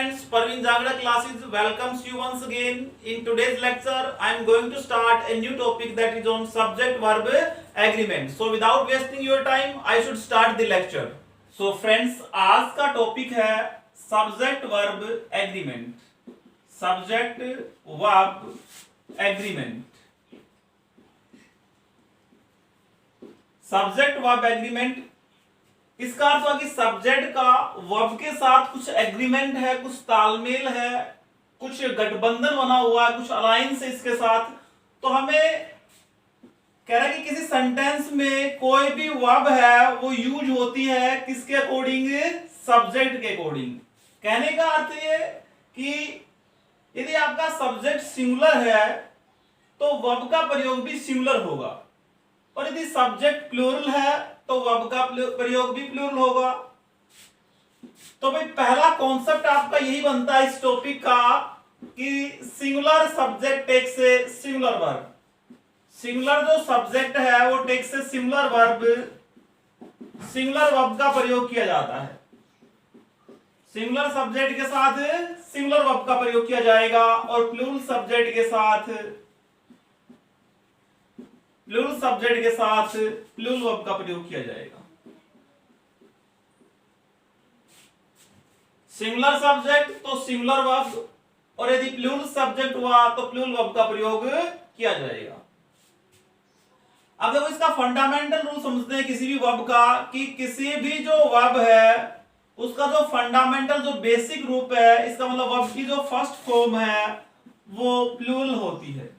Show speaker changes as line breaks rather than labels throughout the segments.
friends, Parveen Jangda classes welcomes you once again. In today's lecture, I am going to start a new topic that is on subject verb agreement. So without wasting your time, I should start the lecture. So friends, आज का topic है subject verb agreement. Subject verb agreement. Subject verb agreement इसका अर्थ हुआ कि subject का verb के साथ कुछ एग्रीमेंट है, कुछ तालमेल है, कुछ गठबंधन बना हुआ है, कुछ अलायंस है इसके साथ। तो हमें कह रहा है कि किसी सेंटेंस में कोई भी वर्ब है वो यूज होती है किसके अकॉर्डिंग? सब्जेक्ट के अकॉर्डिंग। कहने का अर्थ ये कि यदि आपका सब्जेक्ट सिंगुलर है तो वर्ब का प्रयोग भी सिंगुलर होगा, और यदि सब्जेक्ट प्लूरल है तो वर्ब का प्रयोग भी प्लूरल होगा। तो भाई पहला कॉन्सेप्ट आपका यही बनता है इस टॉपिक का कि सिंगुलर सब्जेक्ट टेक्स से सिंगुलर वर्ब। सिंगुलर जो सब्जेक्ट है वो टेक्स से सिंगुलर वर्ब का प्रयोग किया जाता है। सिंगुलर सब्जेक्ट के साथ सिंगुलर वर्ब का प्रयोग किया जाएगा और प्लूरल सब्जेक्ट के साथ प्लूरल वर्ब का प्रयोग किया जाएगा। सिंगुलर सब्जेक्ट तो सिंगुलर वर्ब, और यदि प्लूरल सब्जेक्ट हुआ तो प्लूरल वर्ब का प्रयोग किया जाएगा। अब देखो इसका फंडामेंटल रूल समझते हैं किसी भी वर्ब का कि किसी भी जो वर्ब है उसका जो फंडामेंटल जो बेसिक रूप है, इसका मतलब वर्ब की जो फर्स्ट फॉर्म है वो प्लूरल होती है।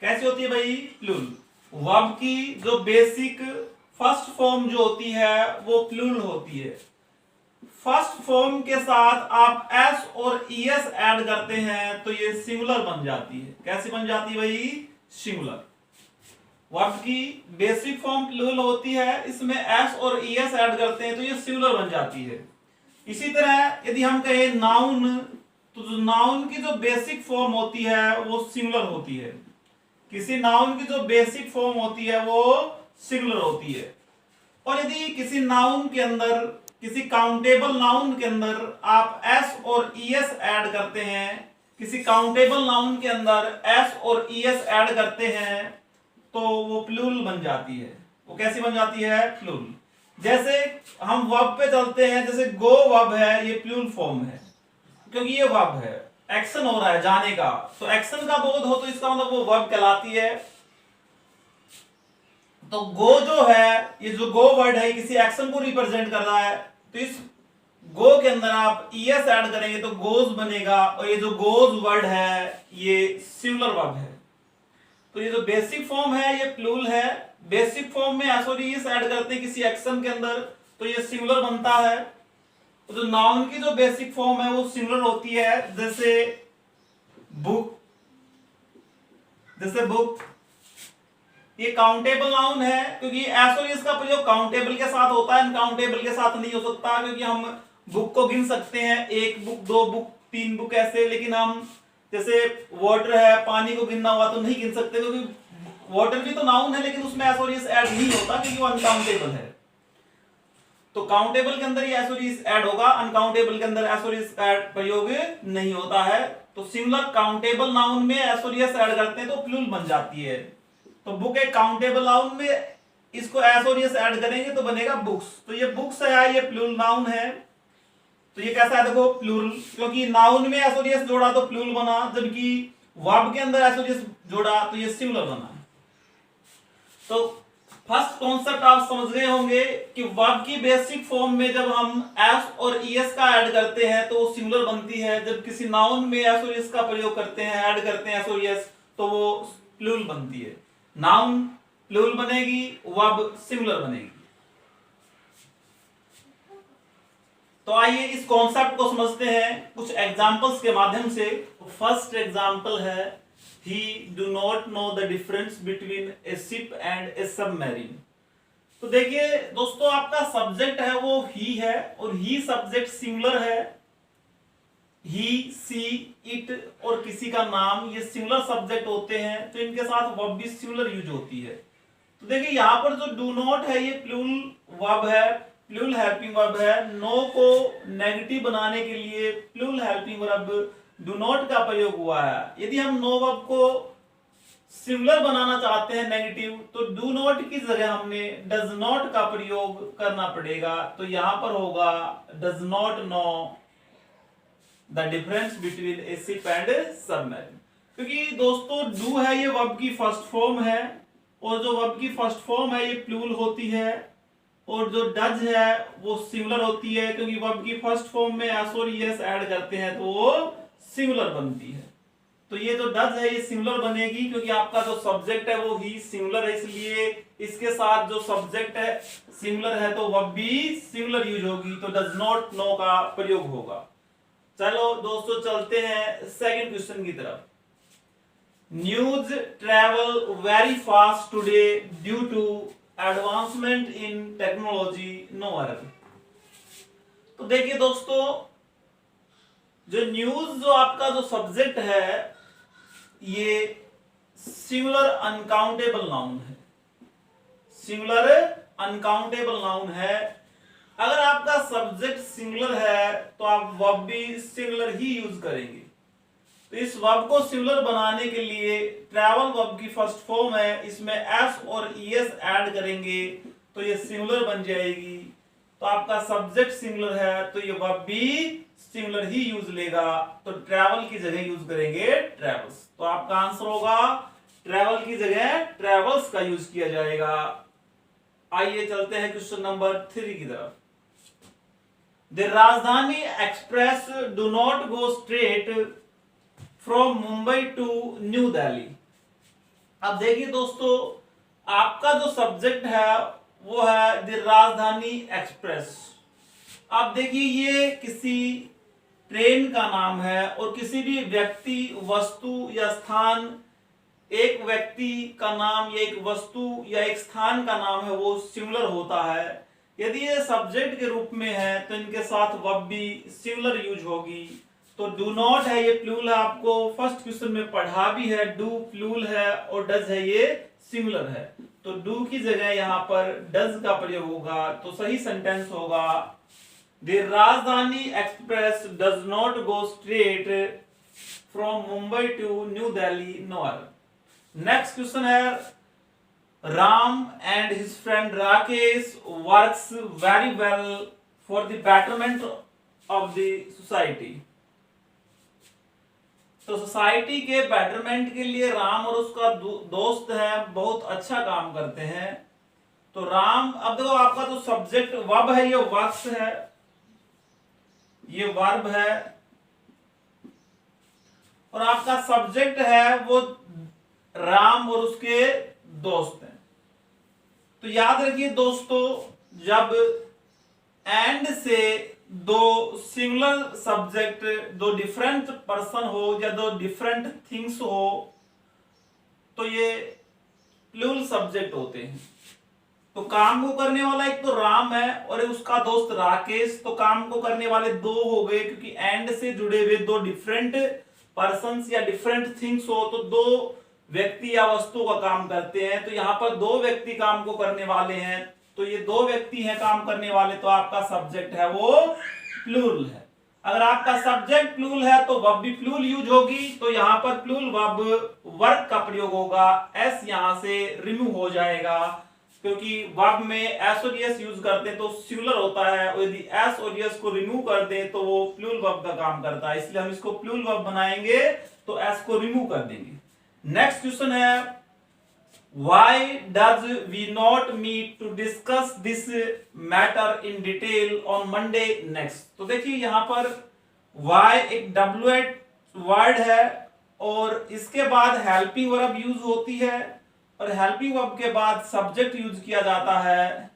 कैसी होती है भाई? प्लूरल। वर्ब की जो बेसिक फर्स्ट फॉर्म जो होती है वो प्लूरल होती है। फर्स्ट फॉर्म के साथ आप एस और ईएस ऐड करते हैं तो ये सिंगुलर बन जाती है। कैसी बन जाती है भाई? सिंगुलर। वर्ब की बेसिक फॉर्म प्लूरल होती है, इसमें एस और ईएस ऐड करते हैं तो ये सिंगुलर बन जाती है। इसी तरह यदि हम कहें नाउन, तो जो नाउन की जो बेसिक फॉर्म होती है वो सिंगुलर होती है। किसी नाउन की जो बेसिक फॉर्म होती है वो सिंगुलर होती है। और यदि किसी नाउन के अंदर, किसी काउंटेबल नाउन के अंदर आप एस और ईएस ऐड करते हैं, किसी काउंटेबल नाउन के अंदर एस और ईएस ऐड करते हैं तो वो प्लूरल बन जाती है। वो कैसी बन जाती है? प्लूरल। जैसे हम वर्ब पे चलते हैं, जैसे गो वर्ब है, ये प्लूरल फॉर्म है क्योंकि ये वर्ब है, एक्शन हो रहा है जाने का, तो एक्शन का बोध हो तो इसका मतलब वो वर्ब कहलाती है। तो गो जो है, ये जो गो वर्ड है किसी एक्शन को रिप्रेजेंट कर रहा है, तो इस गो के अंदर आप ईएस ऐड करेंगे तो गोज बनेगा, और ये जो गोज वर्ड है ये सिंगुलर वर्ब है। तो ये जो बेसिक फॉर्म है ये प्लूरल है। बेसिक फॉर्म में एस और ईएस ऐड करते हैं किसी एक्शन के अंदर तो ये सिंगुलर बनता है। तो जो नाउन की जो बेसिक फॉर्म है वो सिंगुलर होती है, जैसे बुक। ये काउंटेबल नाउन है क्योंकि एस और इसका प्रयोग काउंटेबल के साथ होता है, अनकाउंटेबल के साथ नहीं हो सकता, क्योंकि हम बुक को गिन सकते हैं, 1 बुक, 2 बुक, 3 बुक ऐसे, लेकिन हम जैसे वाटर है, पानी को गिनना हुआ तो नहीं गिन सकते क्योंकि वाटर भी तो नाउन है लेकिन उसमें एस और इस ऐड नहीं होता क्योंकि वो अनकाउंटेबल है। तो काउंटेबल के अंदर ये एस और इस ऐड होगा, अनकाउंटेबल के अंदर एस और इस ऐड प्रयोग नहीं होता है। तो सिंगुलर काउंटेबल नाउन में एस और इस ऐड करते हैं तो प्लूरल बन जाती है। तो बुक एक काउंटेबल नाउन में इसको एस और इस ऐड करेंगे तो बनेगा बुक्स। तो ये बुक्स है, ये प्लूरल नाउन है। तो ये कैसा है? देखो प्लूरल, क्योंकि नाउन में एस और इस जोड़ा तो प्लूरल बना, जबकि वर्ब के अंदर एस और इस जोड़ा तो ये सिंगुलर बना। तो फर्स्ट कॉन्सेप्ट आप समझ गए होंगे कि वर्ब की बेसिक फॉर्म में जब हम एस और ईएस का ऐड करते हैं तो वो सिंगुलर बनती है, जब किसी नाउन में एस और इस का प्रयोग करते हैं, ऐड करते हैं एस और ईएस, तो वो प्लूरल बनती है। नाउन प्लूरल बनेगी, वर्ब सिंगुलर बनेगी। तो आइए इस कॉन्सेप्ट को समझते हैं कुछ एग्जांपल्स के माध्यम से। फर्स्ट एग्जांपल है he do not know the difference between a ship and a submarine। तो देखिए दोस्तों, आपका सब्जेक्ट है वो ही है, और ही सब्जेक्ट सिंगुलर है। ही, सी, इट और किसी का नाम, ये सिंगुलर सब्जेक्ट होते हैं, तो इनके साथ वर्ब भी सिंगुलर यूज होती है। तो देखिए यहाँ पर जो डू नॉट है ये प्लूरल वर्ब है, प्लूरल हेल्पिंग वर्ब है। नो को नेगेटिव बनाने के लिए plural helping verb do not का प्रयोग हुआ है। यदि हम नो वर्ब को सिंगुलर बनाना चाहते हैं नेगेटिव, तो डू नॉट की जगह हमने डज नॉट का प्रयोग करना पड़ेगा। तो यहां पर होगा does not know the difference between A ship and submarine. क्योंकि दोस्तों डू है ये वर्ब की फर्स्ट फॉर्म है, और जो वर्ब की फर्स्ट फॉर्म है ये प्लूरल होती है, और जो डज है वो सिंगुलर होती है। क्योंकि वर्ब की फर्स्ट फॉर्म में एस और ईएस ऐड करते हैं तो वो सिंगुलर बनती है। तो ये जो डज है ये सिंगुलर बनेगी, क्योंकि आपका जो सब्जेक्ट है वो ही सिंगुलर है, इसलिए इसके साथ जो सब्जेक्ट है सिंगुलर है तो वर्ब भी सिंगुलर यूज होगी, तो डज नॉट नो का प्रयोग होगा। चलो दोस्तों चलते हैं सेकंड क्वेश्चन की तरफ। News travel very fast today due to advancement in technology, no error. तो देखिए दोस्तों, जो न्यूज जो आपका जो सब्जेक्ट है ये सिंगुलर अनकाउंटेबल नाउन है, सिंगुलर अनकाउंटेबल नाउन है। अगर आपका सब्जेक्ट सिंगुलर है तो आप वर्ब भी सिंगुलर ही यूज करेंगे। तो इस वर्ब को सिंगुलर बनाने के लिए ट्रैवल वर्ब की फर्स्ट फॉर्म है, इसमें एस और ईएस ऐड करेंगे तो ये सिंगुलर बन जाएगी। तो आपका सब्जेक्ट सिंगुलर है तो ये वर्ब भी सिंगुलर ही यूज लेगा, तो ट्रैवल की जगह यूज करेंगे ट्रैवल्स। तो आपका आंसर होगा ट्रैवल की जगह ट्रैवल्स का यूज किया जाएगा। आइए चलते हैं क्वेश्चन नंबर 3 की तरफ। The Rajdhani Express do not go straight from Mumbai to new Delhi. अब देखिए दोस्तों, आपका जो सब्जेक्ट है वो है द राजधानी एक्सप्रेस। अब देखिए ये किसी ट्रेन का नाम है, और किसी भी व्यक्ति, वस्तु या स्थान, एक व्यक्ति का नाम या एक वस्तु या एक स्थान का नाम है वो सिंगुलर होता है। यदि ये सब्जेक्ट के रूप में है तो इनके साथ वर्ब भी सिंगुलर यूज होगी। तो डू नॉट है ये प्लूरल है, आपको फर्स्ट क्वेश्चन में पढ़ा भी है। डू प्लूरल है और डज है ये सिंगुलर है, तो डू की जगह यहां पर डज का प्रयोग होगा। तो सही सेंटेंस होगा the Rajdhani express does not go straight from Mumbai to new Delhi, no error. Next question है Ram and his friend Rakesh works very well for the betterment of the society. तो सोसाइटी के बेटरमेंट के लिए राम और उसका दोस्त है बहुत अच्छा काम करते हैं। तो राम, अब देखो आपका जो सब्जेक्ट वर्ब है ये वर्क्स है, ये वर्ब है, और आपका सब्जेक्ट है वो राम और उसके दोस्त हैं। तो याद रखिए दोस्तों, जब एंड से दो सिंगुलर सब्जेक्ट, दो डिफरेंट पर्सन हो या दो डिफरेंट थिंग्स हो, तो ये प्लूरल सब्जेक्ट होते हैं। तो काम को करने वाला एक तो राम है और उसका दोस्त राकेश, तो काम को करने वाले दो हो गए, क्योंकि एंड से जुड़े हुए दो डिफरेंट पर्सन्स या डिफरेंट थिंग्स हो तो दो व्यक्ति या वस्तु का काम करते हैं। तो यहां पर दो व्यक्ति काम को करने वाले हैं, तो ये दो व्यक्ति हैं काम करने वाले, तो आपका सब्जेक्ट है वो प्लूरल है। अगर आपका सब्जेक्ट प्लूरल है तो वर्ब भी प्लूरल यूज होगी, तो यहां पर प्लूरल वर्ब वर्क का प्रयोग होगा। एस यहां से रिमूव हो जाएगा, क्योंकि वर्ब में एस और एस यूज करते हैं तो सिंगुलर होता है, और यदि एस और एस को रिमूव कर दे तो वो प्लूरल वर्ब का काम करता है, इसलिए हम इसको प्लूरल वर्ब बनाएंगे तो एस को रिमूव कर देंगे। नेक्स्ट क्वेश्चन है why does we not meet to discuss this matter in detail on Monday next। तो देखिए यहां पर why एक WH वर्ड है और इसके बाद हेल्पिंग वर्ब यूज होती है, और हेल्पिंग वर्ब के बाद सब्जेक्ट यूज किया जाता है।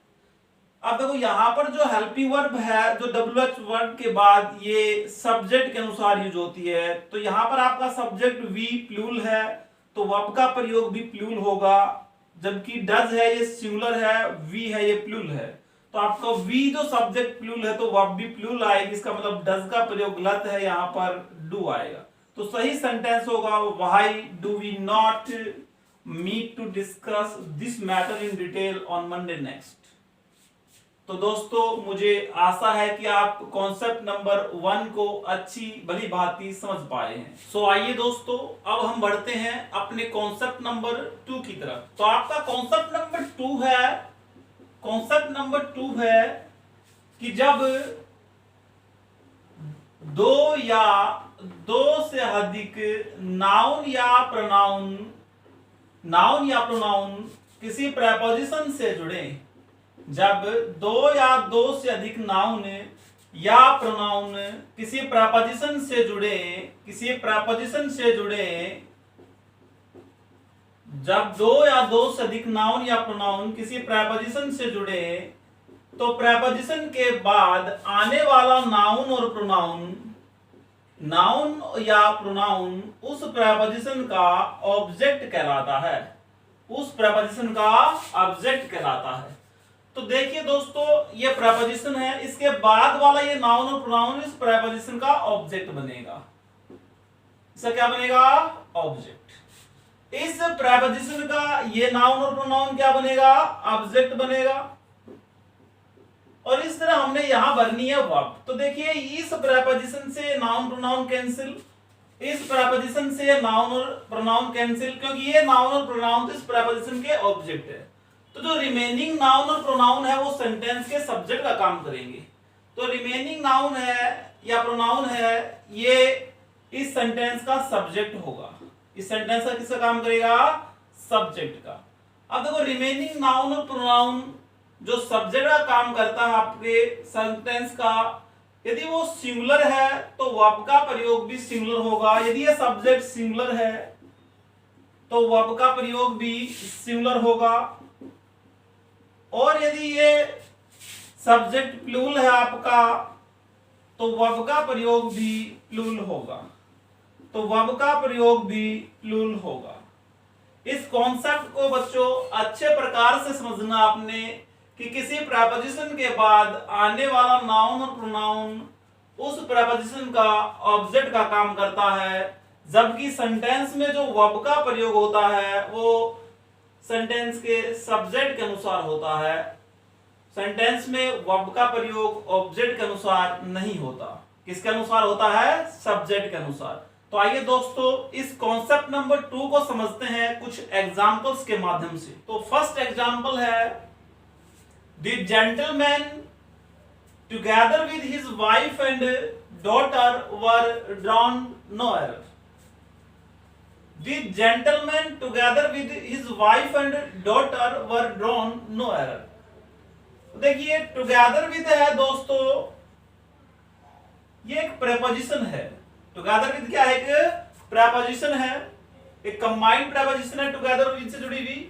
अब देखो यहां पर जो हेल्पिंग वर्ब है जो WH वर्ड के बाद ये सब्जेक्ट के अनुसार यूज होती है, तो यहां पर आपका सब्जेक्ट वी प्लूरल है तो वर्ब का प्रयोग भी प्लूरल होगा, जबकि डज है ये सिंगुलर है, वी है ये प्लूरल है। तो आपका वी जो सब्जेक्ट प्लूरल है तो वर्ब भी प्लूरल आएगी, इसका मतलब डज का प्रयोग गलत है, यहां पर डू आएगा। तो सही सेंटेंस होगा why do we not meet to discuss this matter in detail on Monday next. तो दोस्तों मुझे आशा है कि आप कॉन्सेप्ट नंबर 1 को अच्छी भली भांति समझ पाए हैं। सो आइए दोस्तों, अब हम बढ़ते हैं अपने कॉन्सेप्ट नंबर 2 की तरफ। तो आपका कॉन्सेप्ट नंबर 2 है कि जब दो या दो से अधिक नाउन या प्रोनाउन किसी प्रेपोजिशन से जुड़े, जब दो या दो से अधिक नाउन या प्रोनाउन किसी प्रेपोजिशन से जुड़े, जब दो या दो से अधिक नाउन या प्रोनाउन किसी प्रेपोजिशन से जुड़े, तो प्रेपोजिशन के बाद आने वाला नाउन या प्रोनाउन उस प्रेपोजिशन का ऑब्जेक्ट कहलाता है। तो देखिए दोस्तों, ये प्रेपोजिशन है, इसके बाद वाला ये नाउन और प्रोनाउन इस प्रेपोजिशन का ऑब्जेक्ट बनेगा। इसका क्या बनेगा? ऑब्जेक्ट। इस प्रेपोजिशन का ये नाउन और प्रोनाउन क्या बनेगा? ऑब्जेक्ट बनेगा। और इस तरह हमने यहां भरनी है वर्ब। तो देखिए, इस प्रेपोजिशन से नाउन प्रोनाउन कैंसिल, इस प्रेपोजिशन से नाउन और प्रोनाउन कैंसिल, क्योंकि ये नाउन और प्रोनाउन इस प्रेपोजिशन के ऑब्जेक्ट है। तो जो रिमेनिंग नाउन और प्रोनाउन है वो सेंटेंस के सब्जेक्ट का काम करेंगे। तो रिमेनिंग नाउन है या प्रोनाउन है, ये इस सेंटेंस का सब्जेक्ट होगा। इस सेंटेंस का किसका काम करेगा? सब्जेक्ट का। अब देखो, रिमेनिंग नाउन और प्रोनाउन जो सब्जेक्ट का काम करता है आपके सेंटेंस का, यदि वो सिंगुलर है तो वर्ब का प्रयोग भी सिंगुलर होगा। यदि ये सब्जेक्ट सिंगुलर है तो वर्ब का प्रयोग भी सिंगुलर होगा। और यदि ये सब्जेक्ट प्लूरल है आपका, तो वर्ब का प्रयोग भी प्लूरल होगा। इस कॉन्सेप्ट को बच्चों अच्छे प्रकार से समझना आपने कि किसी प्रेपोजिशन के बाद आने वाला नाउन और प्रोनाउन उस प्रेपोजिशन का ऑब्जेक्ट का काम करता है, जबकि सेंटेंस में जो वर्ब का प्रयोग होता है वो सेंटेंस के सब्जेक्ट के अनुसार होता है। सेंटेंस में वर्ब का प्रयोग ऑब्जेक्ट के अनुसार नहीं होता। किसके अनुसार होता है? सब्जेक्ट के अनुसार। तो आइए दोस्तों, इस कॉन्सेप्ट नंबर 2 को समझते हैं कुछ एग्जांपल्स के माध्यम से। तो फर्स्ट एग्जांपल है, The gentleman together with his wife and daughter were drawn nowhere. The gentleman together with his wife and daughter were drawn nowhere. देखिए, together with है दोस्तों, ये एक प्रेपोजिशन है। together with क्या है? एक प्रेपोजिशन है, एक कंबाइंड प्रेपोजिशन है together with से जुड़ी हुई।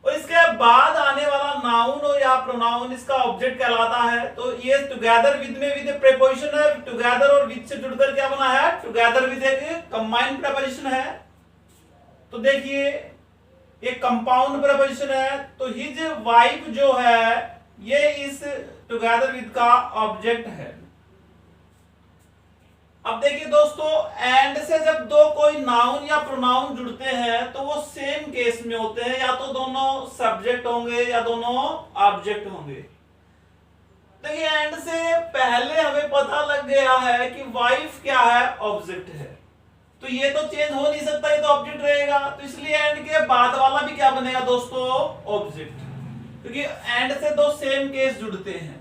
और इसके बाद आने वाला नाउन और या प्रोनाउन इसका ऑब्जेक्ट कहलाता है। तो ये टुगेदर विद में विद प्रीपोजिशन है, टुगेदर और विद से जुड़कर क्या बना है? टुगेदर विद एक कंबाइंड प्रीपोजिशन है। तो देखिए, ये कंपाउंड प्रीपोजिशन है, तो हिज वाइफ जो है ये इस टुगेदर विद का ऑब्जेक्ट है। अब देखिए दोस्तों, एंड से जब दो कोई नाउन या प्रोनाउन जुड़ते हैं तो वो सेम केस में होते हैं, या तो दोनों सब्जेक्ट होंगे या दोनों ऑब्जेक्ट होंगे। देखिए, एंड से पहले हमें पता लग गया है कि वाइफ क्या है? ऑब्जेक्ट है। तो ये तो चेंज हो नहीं सकता, ये तो ऑब्जेक्ट रहेगा। तो इसलिए एंड के बाद वाला भी क्या बनेगा दोस्तों? ऑब्जेक्ट, क्योंकि एंड से दो सेम केस जुड़ते हैं।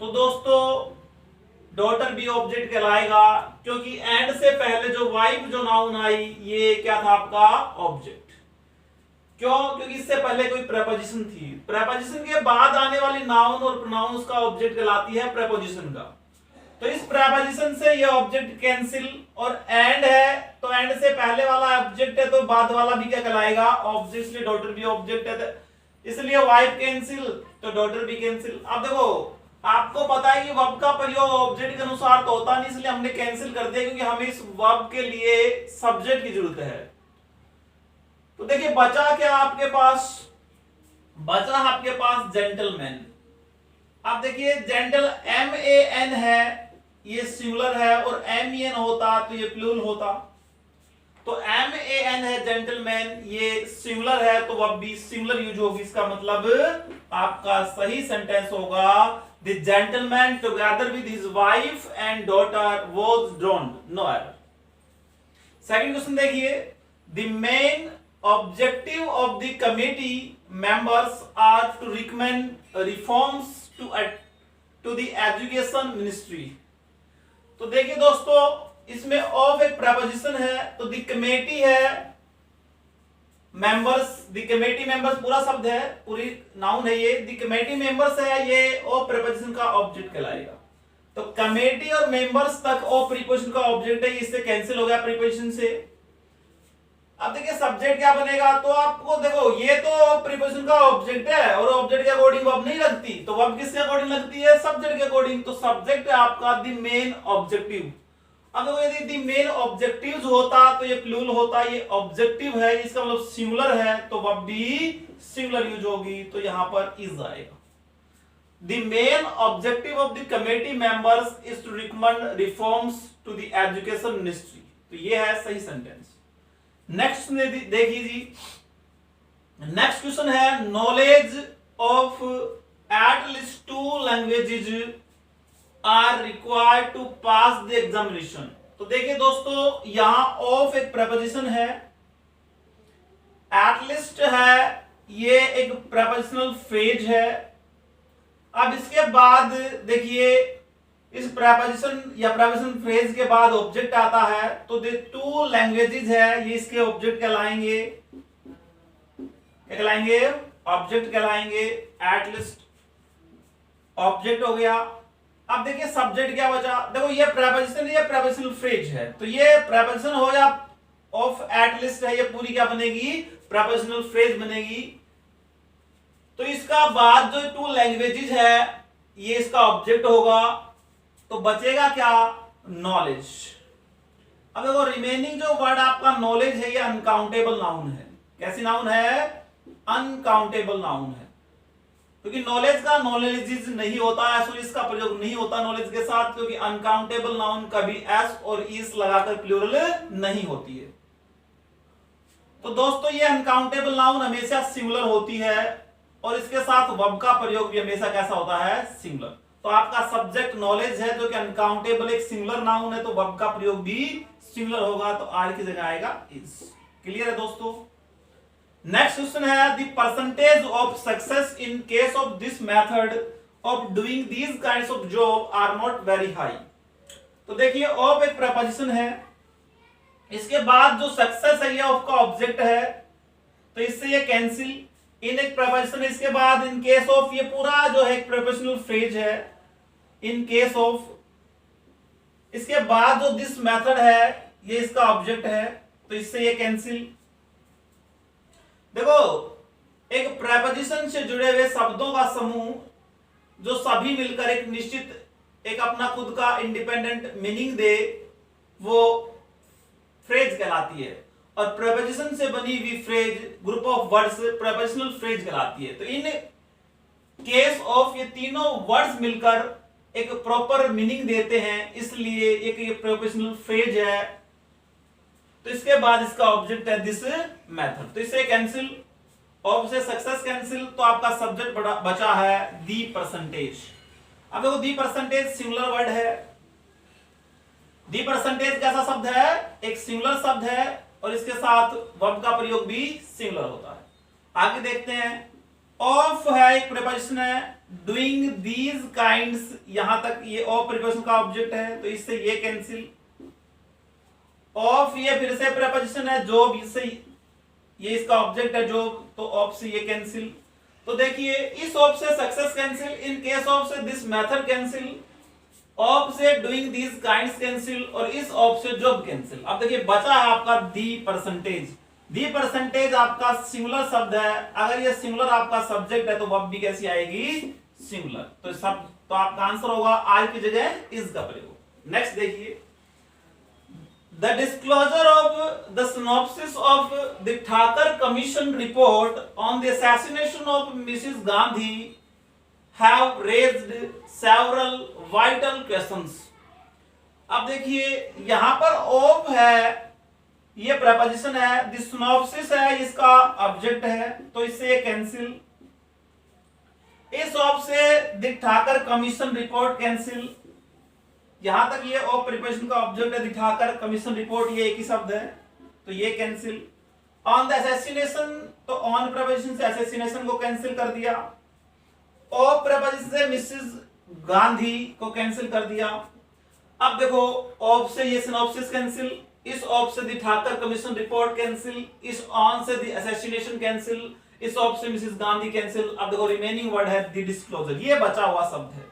तो दोस्तों, डॉटर भी ऑब्जेक्ट कहलाएगा, क्योंकि एंड से पहले जो वाइफ जो नाउन आई ये क्या था? आपका ऑब्जेक्ट। क्यों? क्योंकि इससे पहले कोई प्रेपोजिशन थी। प्रेपोजिशन के बाद आने वाली नाउन और प्रोनाउन उसका ऑब्जेक्ट कहलाती है प्रेपोजिशन का। तो इस प्रेपोजिशन से ये ऑब्जेक्ट कैंसिल, और एंड है तो एंड से पहले वाला ऑब्जेक्ट है तो बाद वाला भी क्या कहलाएगा? ऑब्जेक्ट। इसलिए डॉटर भी ऑब्जेक्ट है, इसलिए वाइफ कैंसिल तो डॉटर भी कैंसिल। अब देखो, आपको पता है कि वर्ब का प्रयोग ऑब्जेक्ट के अनुसार तो होता नहीं, इसलिए हमने कैंसिल कर दिया, क्योंकि हमें इस वर्ब के लिए सब्जेक्ट की जरूरत है। तो देखिए, बचा क्या आपके पास? बचा आपके पास जेंटलमैन। अब देखिए, जेंटल MAN है, ये सिंगुलर है, और MEN होता तो ये प्लूरल होता। तो MAN है जेंटलमैन, ये सिंगुलर है तो वह भी सिंगुलर यूज होगी। इसका मतलब आपका सही सेंटेंस होगा the gentleman together with his wife and daughter was drowned, no error. Second question देखिए, the main objective of the committee members are to recommend reforms to the education ministry. तो देखिए दोस्तों, इसमें ऑफ एक proposition है, तो the committee है, members, the committee members पूरा शब्द है, पूरी नाउन है ये, द कमेटी मेंबर्स है, ये ऑफ प्रपोजिशन का ऑब्जेक्ट कहलाएगा। तो कमेटी और मेंबर्स तक ऑफ प्रीपोजिशन का ऑब्जेक्ट है, इससे कैंसिल हो गया प्रीपोजिशन से। अब देखिए सब्जेक्ट क्या बनेगा, तो आपको देखो ये तो प्रीपोजिशन का ऑब्जेक्ट है और ऑब्जेक्ट के अकॉर्डिंग वर्ब नहीं लगती, तो वर्ब किसके अकॉर्डिंग लगती है, सब्जेक्ट के अकॉर्डिंग। तो सब्जेक्ट है आपका द मेन ऑब्जेक्टिव। अब यदि द मेन ऑब्जेक्टिव्स होता तो ये प्लूरल होता, ये ऑब्जेक्टिव है, इसका मतलब सिंगुलर है, तो वर्ब भी सिंगुलर यूज होगी, तो यहां पर इज आएगा। The main objective of the committee members is to recommend reforms to the education ministry. तो ये है सही सेंटेंस। नेक्स्ट देखिए जी, नेक्स्ट क्वेश्चन है knowledge of at least 2 languages are required to pass the examination. तो देखिए दोस्तों, यहां ऑफ एक प्रपोजिशन है, एट लीस्ट है, ये एक प्रपोजिशनल फ्रेज है। अब इसके बाद देखिए, इस प्रपोजिशन या प्रपोजिशन फ्रेज के बाद ऑब्जेक्ट आता है, तो द 2 लैंग्वेजेस है, ये इसके ऑब्जेक्ट कहलाएंगे, क्या कहलाएंगे, ऑब्जेक्ट कहलाएंगे। एट लीस्ट ऑब्जेक्ट हो गया। अब देखिए सब्जेक्ट क्या बचा, देखो ये प्रपोजिशन, ये प्रपोजिशनल फ्रेज है, तो ये प्रपोजिशन हो या ऑफ एट लीस्ट है, ये पूरी क्या बनेगी, प्रपोजिशनल फ्रेज बनेगी। तो इसका बाद जो 2 लैंग्वेजेस है, ये इसका ऑब्जेक्ट होगा, तो बचेगा क्या, नॉलेज। अब देखो रिमेनिंग जो वर्ड आपका नॉलेज है, ये अनकाउंटेबल नाउन है। कैसी नाउन है, अनकाउंटेबल नाउन है, क्योंकि नॉलेज का नॉलेजेस नहीं होता है, सो इसका प्रयोग नहीं होता नॉलेज के साथ, क्योंकि अनकाउंटेबल नाउन कभी एस और इस लगाकर प्लूरल नहीं होती है। तो दोस्तों ये अनकाउंटेबल नाउन हमेशा सिंगुलर होती है, और इसके साथ वर्ब का प्रयोग भी हमेशा कैसा होता है, सिंगुलर। तो आपका सब्जेक्ट नॉलेज है, जो कि अनकाउंटेबल एक सिंगुलर नाउन है, तो वर्ब का प्रयोग भी सिंगुलर होगा, तो आर की जगह आएगा इज। क्लियर है दोस्तों। नेक्स्ट क्वेश्चन है, the percentage of success in case of this method of doing these kinds of job are not very high. तो देखिए ऑफ एक प्रपोजिशन है, इसके बाद जो सक्सेस है, ये ऑफ का ऑब्जेक्ट है, तो इससे ये कैंसिल। इन एक प्रपोजिशन, इसके बाद इन केस ऑफ, ये पूरा जो है एक प्रपोजिशनल फ्रेज है, इन केस ऑफ, इसके बाद जो दिस मेथड है, ये इसका ऑब्जेक्ट है, तो इससे ये कैंसिल। देखो एक प्रपोजिशन से जुड़े हुए शब्दों का समूह जो सभी मिलकर एक निश्चित, एक अपना खुद का इंडिपेंडेंट मीनिंग दे, वो फ्रेज कहलाती है। और प्रपोजिशन से बनी हुई phrase, group of words, prepositional phrase कहलाती है। तो इन केस ऑफ ये तीनों वर्ड्स मिलकर एक प्रॉपर मीनिंग देते हैं, इसलिए एक ये प्रपोजिशनल फ्रेज है। तो इसके बाद इसका ऑब्जेक्ट है दिस मेथड, तो इसे कैंसिल, ऑफ से सक्सेस कैंसिल, तो आपका सब्जेक्ट बचा है दी परसेंटेज। अब देखो दी परसेंटेज सिंगुलर वर्ड है, दी परसेंटेज कैसा शब्द है, एक सिंगुलर शब्द है, और इसके साथ वर्ब का प्रयोग भी सिंगुलर होता है। आगे देखते हैं, ऑफ है एक प्रीपोजिशन है, डूइंग दीज काइंड्स, यहां तक ये ऑफ प्रीपोजिशन का ऑब्जेक्ट है, तो इससे ये कैंसिल। ऑफ ये फिर से प्रीपोजिशन है, जॉब, इससे ये इसका ऑब्जेक्ट है जॉब, तो ऑफ से ये कैंसिल। तो देखिए इस ऑफ से success cancel, in case of से दिस मेथड कैंसिल, ऑफ से डूइंग दीज काइंड्स कैंसिल, और इस ऑफ से जॉब कैंसिल। अब देखिए बचा है आपका दी परसेंटेज। दी परसेंटेज आपका सिंगुलर शब्द है, अगर ये सिंगुलर आपका सब्जेक्ट है तो वर्ब भी कैसी आएगी, सिंगुलर। तो सब, तो आपका आंसर होगा आर की जगह इज का प्रयोग। नेक्स्ट देखिए, The disclosure of the synopsis of the Thakur Commission report on the assassination of Mrs. Gandhi have raised several vital questions. अब देखिए यहां पर ऑफ है, ये प्रपोजिशन है, द सिनॉप्सिस है, इसका ऑब्जेक्ट है, तो इससे ये कैंसिल। इस ऑफ से दिखाकर कमीशन रिपोर्ट कैंसिल। यहां तक ये ऑफ प्रिपरेशन का ऑब्जेक्ट है, दिखाकर कमीशन रिपोर्ट ये एक ही शब्द है, तो ये कैंसिल। ऑन द असैसिनेशन, तो ऑन प्रपोजिशन से असैसिनेशन को कैंसिल कर दिया। ऑफ प्रपोजिशन से मिसेस गांधी को कैंसिल कर दिया। अब देखो ऑफ से ये सिनॉप्सिस कैंसिल, इस ऑफ से दिखाकर कमीशन रिपोर्ट कैंसिल, इस ऑन से द असैसिनेशन कैंसिल, इस ऑफ से मिसेस गांधी कैंसिल। अब देखो रिमेनिंग वर्ड है द डिस्क्लोजर, ये बचा हुआ शब्द है।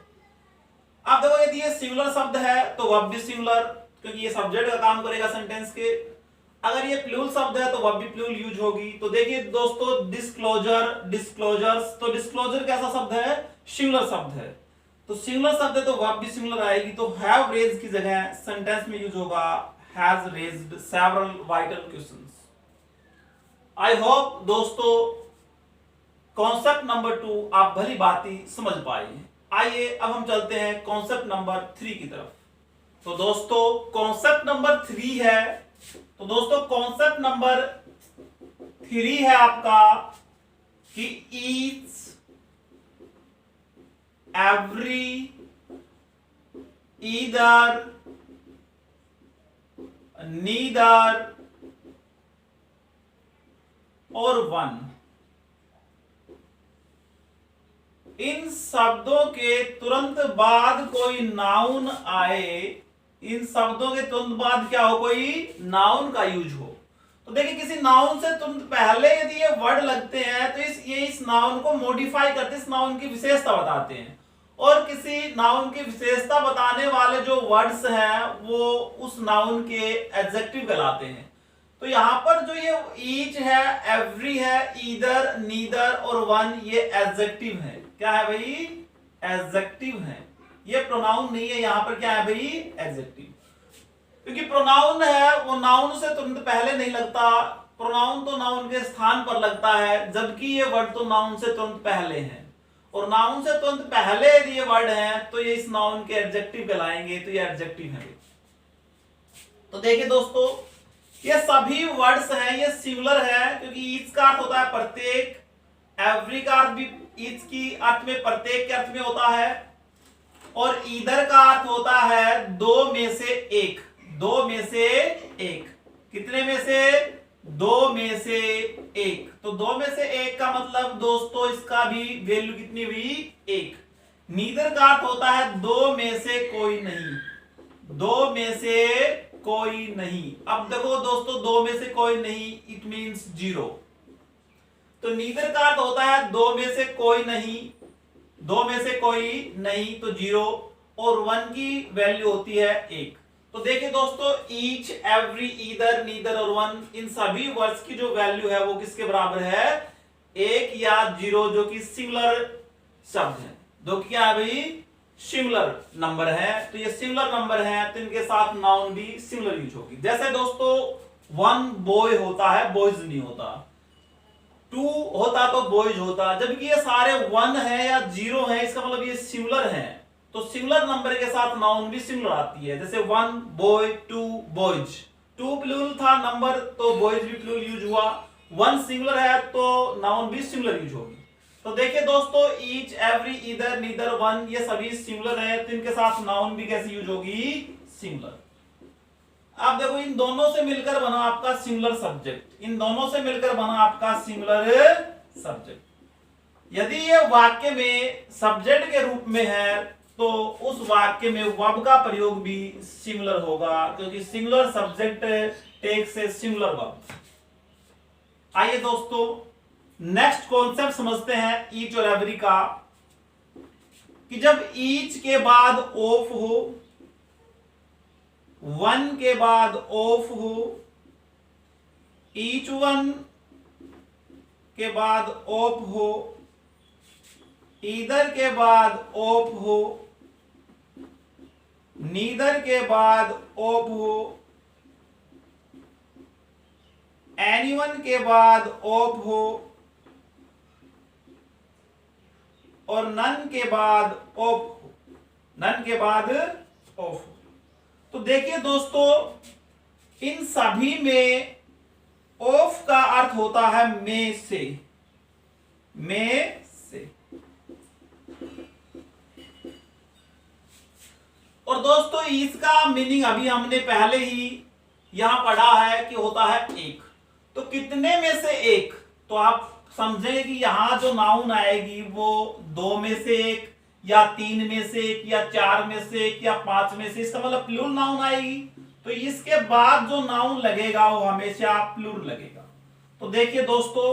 अब देखो यदि ये सिंगुलर शब्द है तो वर्ब भी सिंगुलर, क्योंकि ये सब्जेक्ट का काम करेगा सेंटेंस के। अगर ये प्लूरल शब्द है तो वर्ब भी प्लूरल यूज होगी। तो देखिए दोस्तों डिस्क्लोजर, डिस्क्लोजर्स, तो डिस्क्लोजर कैसा शब्द है? सिंगुलर शब्द है। तो सिंगुलर शब्द है तो वर्ब भी सिंगुलर आएगी। तो हैव रेज्ड की जगह सेंटेंस में यूज होगा has raised several vital questions. I hope दोस्तों कॉन्सेप्ट नंबर 2 आप भली बाती समझ पाए। आइए अब हम चलते हैं कॉन्सेप्ट नंबर 3 की तरफ। तो दोस्तों कॉन्सेप्ट नंबर 3 है, तो दोस्तों कॉन्सेप्ट नंबर 3 है आपका कि ईच, एवरी, ईदर, नीदर और वन, इन शब्दों के तुरंत बाद कोई नाउन आए, इन शब्दों के तुरंत बाद क्या हो? कोई नाउन का यूज हो। तो देखिए किसी नाउन से तुरंत पहले यदि ये वर्ड लगते हैं तो इस नाउन को मॉडिफाई करते, इस नाउन की विशेषता बताते हैं। और किसी नाउन की विशेषता बताने वाले जो वर्ड्स हैं वो उस नाउन के एडजेक्टिव कहलाते हैं। तो यहां पर जो ये ईच है, एवरी है, ईदर, नीदर और वन, ये एडजेक्टिव है। क्या है भाई? एडजेक्टिव है। ये प्रोनाउन नहीं है, यहां पर क्या है भाई? एडजेक्टिव। क्योंकि प्रोनाउन है वो नाउन से तुरंत पहले नहीं लगता, प्रोनाउन तो नाउन के स्थान पर लगता है, जबकि ये वर्ड तो नाउन से तुरंत पहले है। और नाउन से तुरंत पहले यदि ये वर्ड है तो ये इस नाउन के एडजेक्टिव कहलाएंगे, तो ये एडजेक्टिव है। तो देखिए दोस्तों ये सभी वर्ड्स हैं, ये सिंगुलर है क्योंकि ईच का अर्थ होता है प्रत्येक, एवरी का अर्थ भी ईच की अर्थ में प्रत्येक के अर्थ में होता है, और ईदर का अर्थ होता है दो में से एक। दो में से एक, कितने में से? दो में से एक। तो दो में से एक का मतलब दोस्तों इसका भी वैल्यू कितनी हुई? एक। नीदर का अर्थ होता है दो में से कोई नहीं, दो में से कोई नहीं। अब देखो दोस्तों दो में से कोई नहीं इट मींस जीरो। तो नीदर का अर्थ होता है दो में से कोई नहीं, दो में से कोई नहीं तो जीरो, और वन की वैल्यू होती है एक। तो देखिए दोस्तों ईच, एवरी, ईदर, नीदर और वन, इन सभी वर्ड्स की जो वैल्यू है वो किसके बराबर है? एक या जीरो, जो कि सिंगुलर शब्द है, जो कि क्या है भाई? सिंगुलर नंबर है। तो ये सिंगुलर नंबर है तो इनके साथ नाउन भी सिंगुलर यूज होगी। जैसे दोस्तों वन बॉय होता है, बॉयज नहीं होता। टू होता तो बॉयज होता, जबकि ये सारे वन है या जीरो है, इसका मतलब ये सिंगुलर है। तो सिंगुलर नंबर के साथ नाउन भी सिंगुलर आती है। जैसे one boy, two boys. Two plural था नंबर तो बॉयज भी प्लूरल यूज हुआ। वन सिंगुलर है तो नाउन भी सिंगुलर यूज होगी। तो देखिए दोस्तों each, every, either, neither, one, ये सभी सिंगुलर है तो इनके साथ नाउन भी कैसे यूज होगी? सिंगुलर। अब देखो इन दोनों से मिलकर बना आपका सिंगुलर सब्जेक्ट, इन दोनों से मिलकर बना आपका सिंगुलर सब्जेक्ट। यदि ये वाक्य में सब्जेक्ट के रूप में है तो उस वाक्य में वर्ब का प्रयोग भी सिंगुलर होगा, क्योंकि singular subject takes a singular verb. आइए दोस्तों नेक्स्ट कॉन्सेप्ट समझते हैं ईच और एवरी का, कि जब ईच के बाद ऑफ हो, वन के बाद ऑफ हो, ईच वन के बाद ऑफ हो, ईदर के बाद ऑफ हो, नीदर के बाद ऑफ हो, एनीवन के बाद ऑफ हो, और नन के बाद ऑफ हो, नन के बाद ऑफ हो। तो देखिए दोस्तों इन सभी में ऑफ का अर्थ होता है में से, में से। और दोस्तों इसका मीनिंग अभी हमने पहले ही यहां पढ़ा है कि होता है एक। तो कितने में से एक, तो आप समझेंगे कि यहां जो नाउन आएगी वो 2 में से एक या 3 में से एक या 4 में से एक या 5 में से, इसका मतलब प्लूरल नाउन आएगी। तो इसके बाद जो नाउन लगेगा वो हमेशा प्लूरल लगेगा। तो देखिए दोस्तों,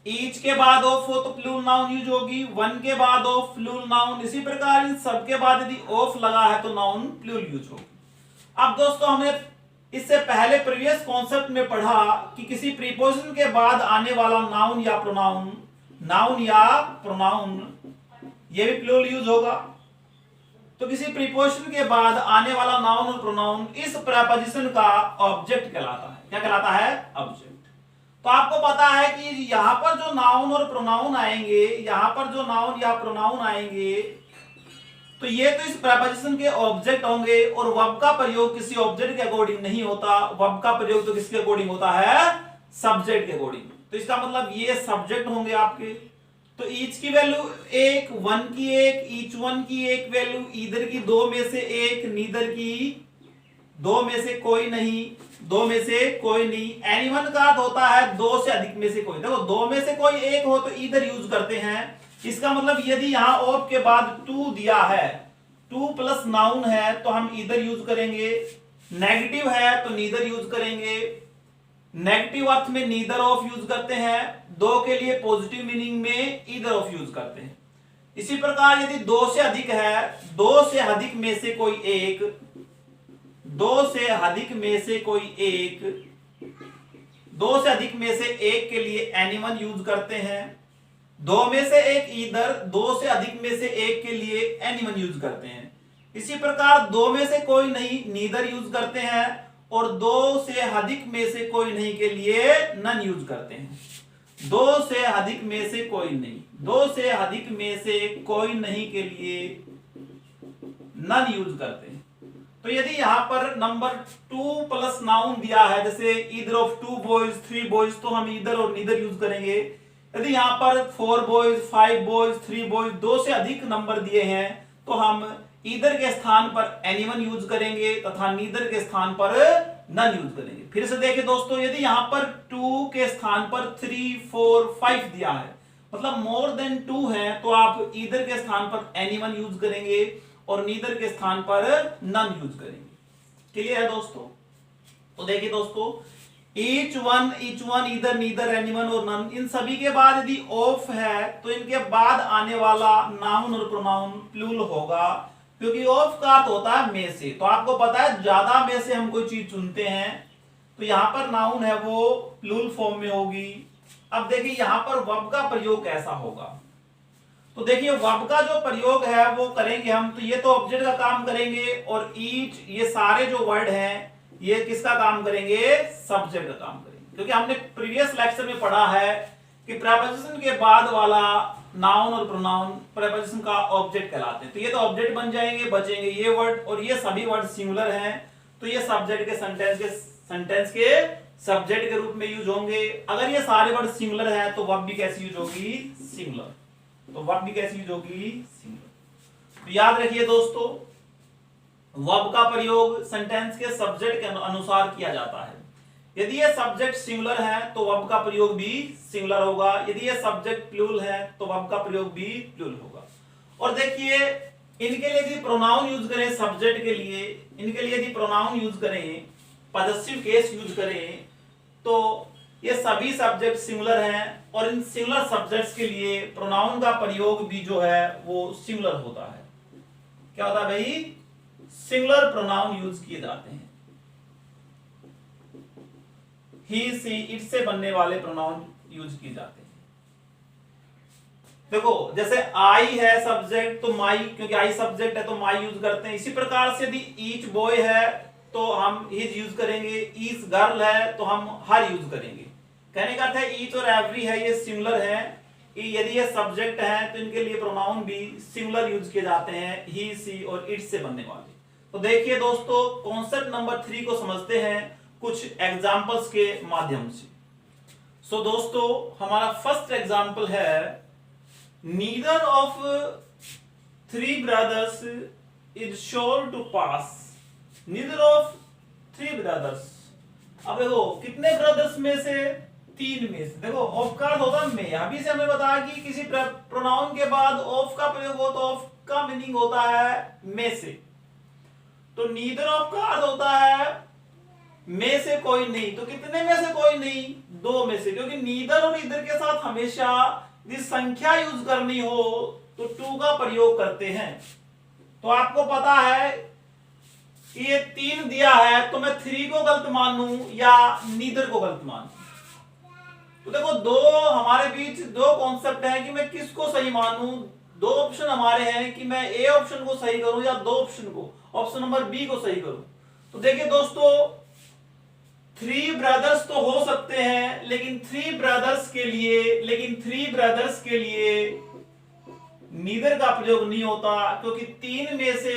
ईच के बाद ऑफ हो तो प्लूरल नाउन यूज होगी, वन के बाद ऑफ प्लूरल नाउन, इसी प्रकार इन सबके बाद यदि ऑफ लगा है तो नाउन प्लूरल यूज होगी। अब दोस्तों हमने इससे पहले प्रीवियस कॉन्सेप्ट में पढ़ा कि किसी प्रीपोजिशन के बाद आने वाला नाउन या प्रोनाउन, नाउन या प्रोनाउन ये भी प्लूरल यूज होगा। तो किसी प्रीपोजिशन के बाद आने वाला नाउन और प्रोनाउन इस प्रीपोजिशन का ऑब्जेक्ट कहलाता है। क्या कहलाता है? ऑब्जेक्ट। तो आपको पता है कि यहां पर जो नाउन और प्रोनाउन आएंगे, यहां पर जो नाउन या प्रोनाउन आएंगे, तो ये तो इस प्रीपोजिशन के ऑब्जेक्ट होंगे। और वर्ब का प्रयोग किसी ऑब्जेक्ट के अकॉर्डिंग नहीं होता, वर्ब का प्रयोग तो किसके अकॉर्डिंग होता है? सब्जेक्ट के अकॉर्डिंग। तो इसका मतलब ये सब्जेक्ट होंगे आपके। तो ईच की वैल्यू एक, वन की एक, ईच वन की एक वैल्यू, ईदर की 2 में से एक, नीदर की 2 में से कोई नहीं, 2 में से कोई नहीं। एनीवन का अर्थ होता है 2 से अधिक में से कोई। देखो 2 में से कोई एक हो तो ईदर यूज करते हैं। इसका मतलब यदि यहां ऑफ के बाद टू दिया है, टू प्लस नाउन है तो हम ईदर यूज करेंगे। नेगेटिव है तो नीदर यूज करेंगे। नेगेटिव अर्थ में नीदर ऑफ यूज करते हैं। 2 के लिए पॉजिटिव मीनिंग में ईदर ऑफ यूज करते हैं। इसी प्रकार यदि 2 से अधिक है, 2 से अधिक में से कोई एक, 2 से अधिक में से कोई एक, 2 से अधिक में से एक के लिए एनीवन यूज करते हैं। 2 में से एक ईदर, 2 से अधिक में से एक के लिए एनीवन यूज करते हैं। इसी प्रकार 2 में से कोई नहीं नीदर यूज करते हैं, और 2 से अधिक में से कोई नहीं के लिए नन यूज करते हैं। 2 से अधिक में से कोई नहीं, 2 से अधिक में से कोई नहीं के लिए नन यूज करते हैं। तो यदि यहां पर नंबर 2 प्लस नाउन दिया है, जैसे ईदर ऑफ 2 बॉयज 3 बॉयज, तो हम ईदर और नीदर यूज करेंगे। यदि यहां पर 4 बॉयज 5 बॉयज 3 बॉयज, 2 से अधिक नंबर दिए हैं तो हम ईदर के स्थान पर एनीवन यूज करेंगे तथा नीदर के स्थान पर नन यूज करेंगे। फिर से देखिए दोस्तों, यदि यहां पर 2 के स्थान पर 3 4 5 दिया है, मतलब मोर देन 2 है, तो आप ईदर के स्थान पर एनीवन यूज करेंगे और नीदर के स्थान पर नन यूज करेंगे। क्लियर है दोस्तों? तो देखिए दोस्तों, each one, either, neither, anyone और नन, इन सभी के बाद यदि ऑफ है तो इनके बाद आने वाला नाउन और प्रोनाउन प्लूरल होगा, क्योंकि ऑफ का अर्थ होता है में से। तो आपको पता है ज्यादा में से हम कोई चीज चुनते हैं, तो यहां पर नाउन है वो प्लूरल फॉर्म में होगी। अब देखिए यहां पर वर्ब का प्रयोग कैसा होगा। तो देखिए वर्ब का जो प्रयोग है वो करेंगे हम, तो ये तो ऑब्जेक्ट का काम करेंगे, और ईच, ये सारे जो वर्ड हैं ये किसका काम करेंगे? सब्जेक्ट का काम करेंगे। क्योंकि हमने प्रीवियस लेक्चर में पढ़ा है कि प्रीपोजिशन के बाद वाला नाउन और प्रोनाउन प्रीपोजिशन का ऑब्जेक्ट कहलाते हैं। तो ये तो ऑब्जेक्ट बन जाएंगे, बचेंगे ये वर्ड, और ये सभी वर्ड सिंगुलर हैं, तो ये सब्जेक्ट के सेंटेंस के सब्जेक्ट के रूप में यूज होंगे। अगर ये सारे वर्ड सिंगुलर हैं तो वर्ब भी कैसी यूज होगी? सिंगुलर। तो वर्ब भी कैसी यूज होगी? सिंगुलर। तो याद रखिए दोस्तों, वर्ब का प्रयोग सेंटेंस के सब्जेक्ट के अनुसार किया जाता है। यदि ये सब्जेक्ट सिंगुलर है तो वर्ब का प्रयोग भी सिंगुलर होगा, यदि ये सब्जेक्ट प्लूरल है तो वर्ब का प्रयोग भी प्लूरल होगा। और देखिए इनके लिए यदि प्रोनाउन यूज करें, सब्जेक्ट के लिए, इनके लिए यदि प्रोनाउन यूज करें, पॉजेसिव केस यूज करें, तो ये सभी सब्जेक्ट सिंगुलर हैं, और इन सिंगुलर सब्जेक्ट्स के लिए प्रोनाउन का प्रयोग भी जो है वो सिंगुलर होता है। क्या होता है भाई? सिंगुलर प्रोनाउन यूज किए जाते हैं। ही, सी, इट से बनने वाले प्रोनाउन यूज किए जाते हैं। देखो जैसे आई है सब्जेक्ट तो माई, क्योंकि आई सब्जेक्ट है तो माई यूज करते हैं। इसी प्रकार से यदि ईच बॉय है तो हम हिज यूज करेंगे, ईच गर्ल है तो हम हर यूज करेंगे। कहने का अर्थ है ईच और एवरी है ये सिंगुलर है, यदि ये सब्जेक्ट है तो इनके लिए प्रोनाउन भी सिंगुलर यूज किए जाते हैं, ही, सी और इट से बनने वाले। तो देखिए दोस्तों, कॉन्सेप्ट नंबर 3 को समझते हैं कुछ एग्जांपल्स के माध्यम से। सो दोस्तों हमारा फर्स्ट एग्जाम्पल है neither of three brothers is sure to pass. Neither of three brothers, अब देखो कितने ब्रदर्स में से, तीन में से। देखो ऑफ का अर्थ होता है में, अभी से हमें बताया कि किसी प्रोनाउन के बाद ऑफ का प्रयोग हो तो ऑफ का मीनिंग होता है में से। तो नीदर ऑफ का अर्थ होता है में से कोई नहीं। तो कितने में से कोई नहीं, दो में से, क्योंकि नीदर और ईदर के साथ हमेशा यदि संख्या यूज करनी हो तो टू का प्रयोग करते हैं। तो आपको पता है कि ये तीन दिया है तो मैं थ्री को गलत मानूं या नीदर को गलत मानूं। तो देखो दो हमारे बीच दो कॉन्सेप्ट है कि मैं किसको सही मानूं। दो ऑप्शन हमारे हैं कि मैं ए ऑप्शन को सही करूं या दो ऑप्शन को, ऑप्शन नंबर बी को सही करूं। तो देखिए दोस्तों थ्री ब्रदर्स तो हो सकते हैं, लेकिन थ्री ब्रदर्स के लिए नीदर का प्रयोग नहीं होता, क्योंकि तीन में से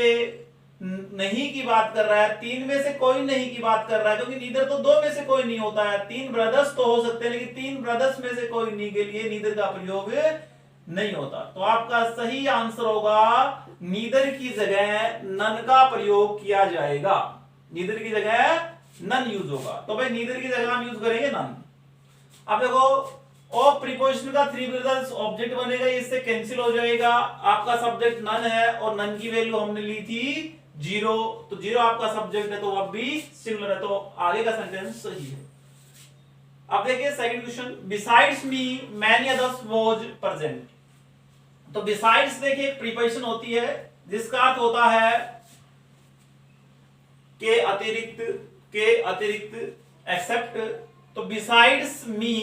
नहीं की बात कर रहा है, तीन में से कोई नहीं की बात कर रहा है, क्योंकि नीदर तो दो में से कोई नहीं होता है। तीन ब्रदर्स तो हो सकते हैं, लेकिन तीन ब्रदर्स में से कोई नहीं के लिए नीदर का प्रयोग नहीं होता। तो आपका सही आंसर होगा नीदर की जगह नन का प्रयोग किया जाएगा। नीदर की जगह नन यूज होगा। तो भाई नीदर की जगह हम यूज करेंगे नन। अब देखो ऑफ प्रीपोजिशन का थ्री ब्रदर्स ऑब्जेक्ट बनेगा, इससे कैंसिल हो जाएगा। आपका सब्जेक्ट नन है और नन की वैल्यू हमने ली थी जीरो, तो जीरो आपका सब्जेक्ट है तो वह भी सिंगुलर है, तो आगे का सेंटेंस सही है। अब देखिए second question, besides me many others was present. तो बिसाइड्स देखिए एक प्रीपोजिशन होती है जिसका अर्थ होता है के अतिरिक्त, एक्सेप्ट। तो बिसाइड्स मी,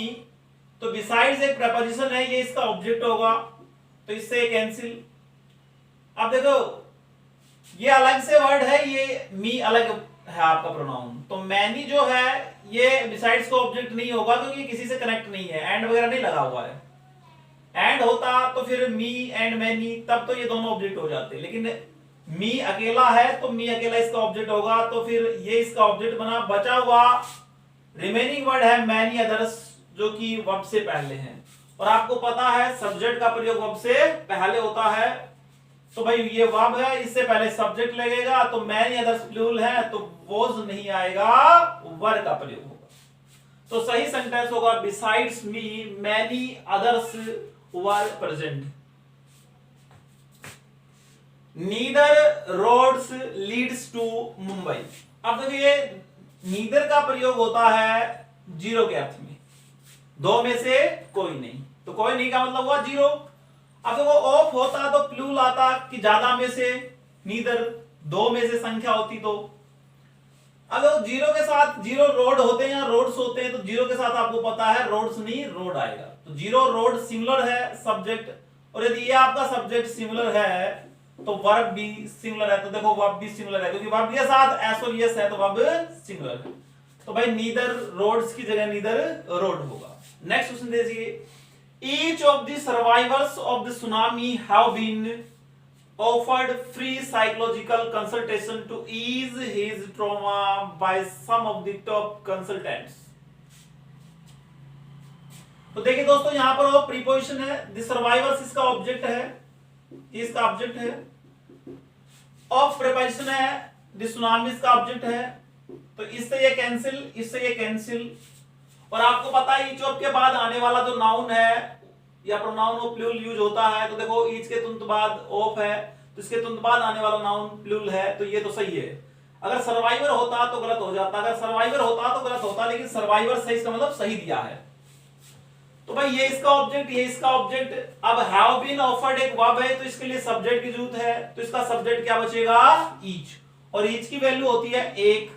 तो बिसाइड्स एक प्रपोजिशन है, ये इसका ऑब्जेक्ट होगा, तो इससे कैंसिल। अब देखो ये अलग से वर्ड है, ये मी अलग है आपका प्रोनाउन। तो मैनी जो है ये बिसाइड्स का ऑब्जेक्ट नहीं होगा, क्योंकि किसी से कनेक्ट नहीं है, एंड वगैरह नहीं लगा हुआ है। एंड होता तो फिर मी एंड मैनी, तब तो ये दोनों ऑब्जेक्ट हो जाते, लेकिन मी अकेला है तो मी अकेला इसका ऑब्जेक्ट होगा, तो फिर ये इसका ऑब्जेक्ट बना। बचा हुआ रिमेनिंग वर्ड है मैनी अदर्स, जो कि वर्ब से पहले हैं। और आपको पता है सब्जेक्ट का प्रयोग वर्ब से पहले होता है। तो भाई ये वर्ब है, इससे पहले सब्जेक्ट लगेगा, तो मैनी अदर्स प्लूरल है तो वोज नहीं आएगा, वर का प्रयोग होगा। तो सही सेंटेंस होगा besides me many others were present. Neither roads leads to Mumbai. अब देखिए नीदर का प्रयोग होता है जीरो के अर्थ में, दो में से कोई नहीं। तो कोई नहीं का मतलब हुआ जीरो। अब देखो ऑफ होता तो प्लूरल आता कि ज्यादा में से, नीदर दो में से संख्या होती तो। अब जीरो के साथ, जीरो रोड होते हैं या रोड्स होते हैं, तो जीरो के साथ आपको पता है रोड्स नहीं रोड आएगा। तो जीरो रोड सिमिलर है सब्जेक्ट, और यदि ये आपका सब्जेक्ट सिमिलर है तो वर्ब भी सिमिलर है। तो देखो वर्ब भी सिमिलर है, क्योंकि वर्ब के साथ एस और यस है तो वर्ब सिमिलर है। तो भाई नीदर रोड्स की जगह नीदर रोड होगा। नेक्स्ट क्वेश्चन देखिए, each of the survivors of the tsunami have been offered free psychological consultation to ease his trauma by some of the top consultants। तो देखिए दोस्तों यहां पर वो प्रीपोजिशन है, द सर्वाइवर्स इसका ऑब्जेक्ट है, इसका ऑब्जेक्ट है। ऑफ प्रीपोजिशन है, द सुनामी इसका ऑब्जेक्ट है, तो इससे ये कैंसिल, इससे ये कैंसिल। और आपको पता है ईच ऑफ के बाद आने वाला जो नाउन है या प्रोनाउन ऑफ प्लूरल यूज होता है। तो देखो ईच के तुरंत बाद ऑफ है, तो इसके तुरंत बाद आने वाला नाउन प्लूरल है, तो ये तो सही है। अगर सर्वाइवर होता तो गलत हो जाता, अगर सर्वाइवर होता तो गलत होता, लेकिन सर्वाइवर सही, इसका मतलब सही दिया है। तो भाई ये इसका ऑब्जेक्ट, ये इसका ऑब्जेक्ट। अब हैव बीन ऑफर्ड एक वर्ब है, तो इसके लिए सब्जेक्ट की जरूरत है, तो इसका सब्जेक्ट क्या बचेगा, ईच। और ईच की वैल्यू होती है एक।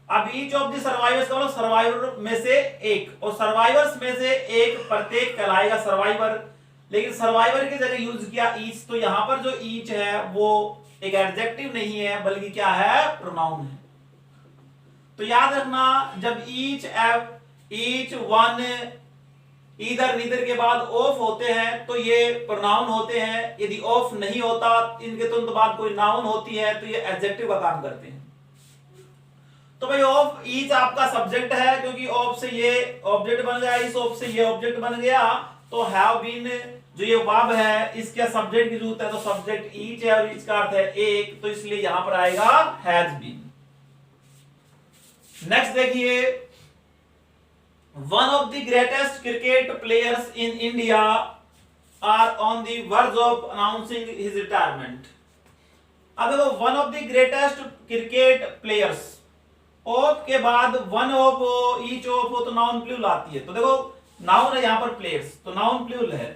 अब ईच ऑफ द सर्वाइवर्स का मतलब सर्वाइवर में से एक, और सर्वाइवर्स में से एक प्रत्येक कहलाएगा सर्वाइवर। लेकिन सर्वाइवर की जगह यूज किया ईच, तो यहां पर जो ईच है वो एक एडजेक्टिव नहीं है, बल्कि क्या है, प्रोनाउन है। तो याद रखना जब ईच वन ईदर नीदर के बाद ऑफ होते हैं तो ये प्रोनाउन होते हैं। यदि ऑफ नहीं होता, इनके तुरंत बाद कोई नाउन होती है, तो ये एडजेक्टिव का काम करते हैं। तो भाई ऑफ ईच आपका सब्जेक्ट है, क्योंकि ऑफ से ये ऑब्जेक्ट बन गया, इस ऑफ से ये ऑब्जेक्ट बन गया, तो हैव बीन जो ये वर्ब है इसके सब्जेक्ट की जरूरत है, तो सब्जेक्ट ईच है और ईच का अर्थ है एक, तो इसलिए यहां पर आएगा हैज बीन। नेक्स्ट देखिए, one of the greatest cricket players in India are on the verge of announcing his retirement. अब देखो, one of the greatest cricket players, of के बाद वन ऑफ, ईच ऑफ हो तो नाउन प्लूरल आती है, तो देखो नाउन है यहां पर प्लेयर्स, तो नाउन प्लूरल है,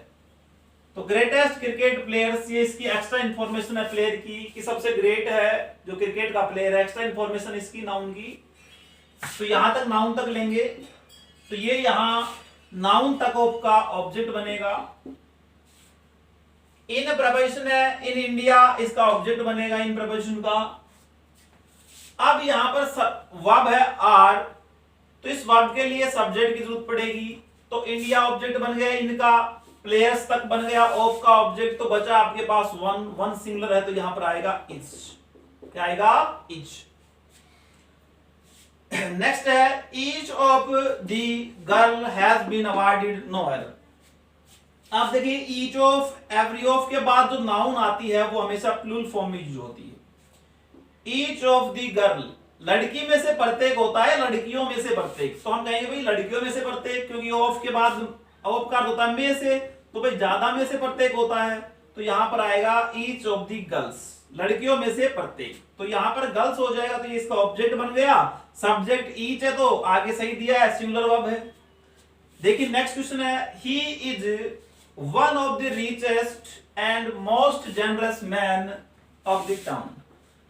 तो ग्रेटेस्ट क्रिकेट प्लेयर्स, ये इसकी एक्स्ट्रा इंफॉर्मेशन है प्लेयर की कि सबसे ग्रेट है जो क्रिकेट का प्लेयर है, एक्स्ट्रा इंफॉर्मेशन इसकी नाउन की, तो यहां तक नाउन तक लेंगे, तो ये यहां नाउन तक ऑफ का ऑब्जेक्ट बनेगा। इन प्रपोजिशन है इन इंडिया, इसका ऑब्जेक्ट बनेगा इन प्रपोजिशन का। अब यहां पर वर्ब है आर, तो इस वर्ब के लिए सब्जेक्ट की जरूरत पड़ेगी, तो इंडिया ऑब्जेक्ट बन गया इनका, प्लेयर्स तक बन गया ऑफ का ऑब्जेक्ट, तो बचा आपके पास वन सिंगुलर है, तो यहां पर आएगा इज, क्या आएगा इज। नेक्स्ट है, each of the girl has been awarded Nobel. अब देखिए, ईच ऑफ, एवरी ऑफ के बाद जो नाउन आती है वो हमेशा प्लूरल फॉर्म में यूज होती है। ईच ऑफ द गर्ल, लड़की में से प्रत्येक होता है, लड़कियों में से प्रत्येक, तो हम कहेंगे भाई लड़कियों में से प्रत्येक, क्योंकि ऑफ के बाद ऑफ का अर्थ होता है में से, तो भाई ज्यादा में से प्रत्येक होता है, तो यहां पर आएगा ईच ऑफ द गर्ल्स, लड़कियों में से प्रत्येक, तो यहां पर गर्ल्स हो जाएगा, तो ये इसका ऑब्जेक्ट बन गया, सब्जेक्ट ईच है तो आगे सही दिया है, सिंगुलर वर्ब है। देखिए नेक्स्ट क्वेश्चन है, ही is one of the richest and most generous man of the town.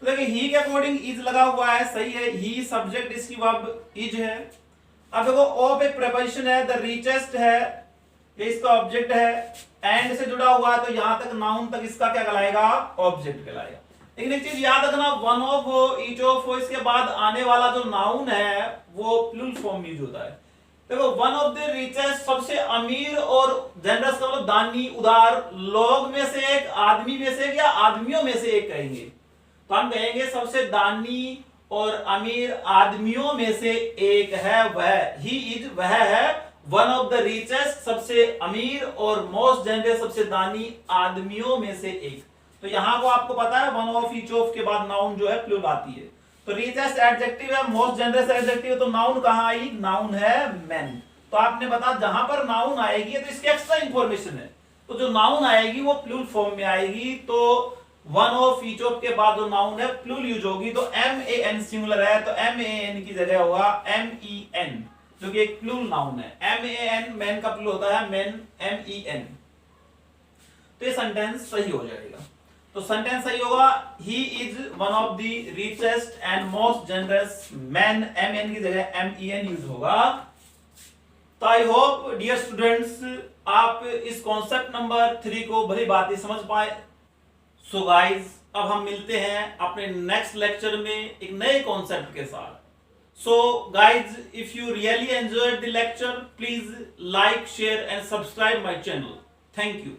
तो देखिए ही के अकॉर्डिंग इज लगा हुआ है, सही है, ही सब्जेक्ट, इसकी वर्ब इज है। अब देखो ऑफ एक प्रपोजिशन है, द रिचेस्ट है, ये इसका ऑब्जेक्ट है, एंड से जुड़ा हुआ है, तो यहां तक नाउन तक इसका क्या कहलाएगा, ऑब्जेक्ट कहलाएगा। लेकिन एक चीज याद रखना, वन ऑफ हो, ईच ऑफ हो, इसके बाद आने वाला जो नाउन है वो प्लूरल फॉर्म में यूज होता है। देखो वन ऑफ द रिचेस्ट, सबसे अमीर, और जनरस का मतलब दानी, उदार, लोग में से एक, आदमी में से एक, या आदमियों में से एक कहेंगे, तो हम कहेंगे सबसे दानी और अमीर आदमियों में से एक है वह, ही इज, वह है वन ऑफ द रिचेस्ट, सबसे अमीर, और मोस्ट जनरस, सबसे दानी आदमियों में से एक। तो यहां को आपको पता है वन ऑफ, ईच ऑफ के बाद नाउन जो है प्लूरल आती है, तो रिचेस्ट एडजेक्टिव है, मोस्ट जनरस एडजेक्टिव है, तो नाउन कहां आई, नाउन है मैन। तो आपने बता जहां पर नाउन आएगी तो इसकी एक्स्ट्रा इंफॉर्मेशन है, तो जो नाउन आएगी वो प्लूरल फॉर्म में आएगी, तो वन ऑफ, ईच ऑफ के बाद जो नाउन है प्लूरल यूज होगी, तो एम ए एन सिंगुलर है, तो एम ए एन की जगह होगा एम ई एन, जो कि एक प्लूरल नाउन है। एम ए एन, मैन का प्लूरल होता है मैन, एम ई एन, तो ये सेंटेंस सही हो जाएगा। तो सेंटेंस सही होगा, he is one of the richest and most generous man, M N की जगह एम ई एन यूज होगा। तो आई होप डियर स्टूडेंट्स आप इस कॉन्सेप्ट नंबर 3 को भली बातें समझ पाए। सो गाइज, अब हम मिलते हैं अपने नेक्स्ट लेक्चर में एक नए कॉन्सेप्ट के साथ। So guys, if you really enjoyed the lecture, please like, share and subscribe my channel. Thank you.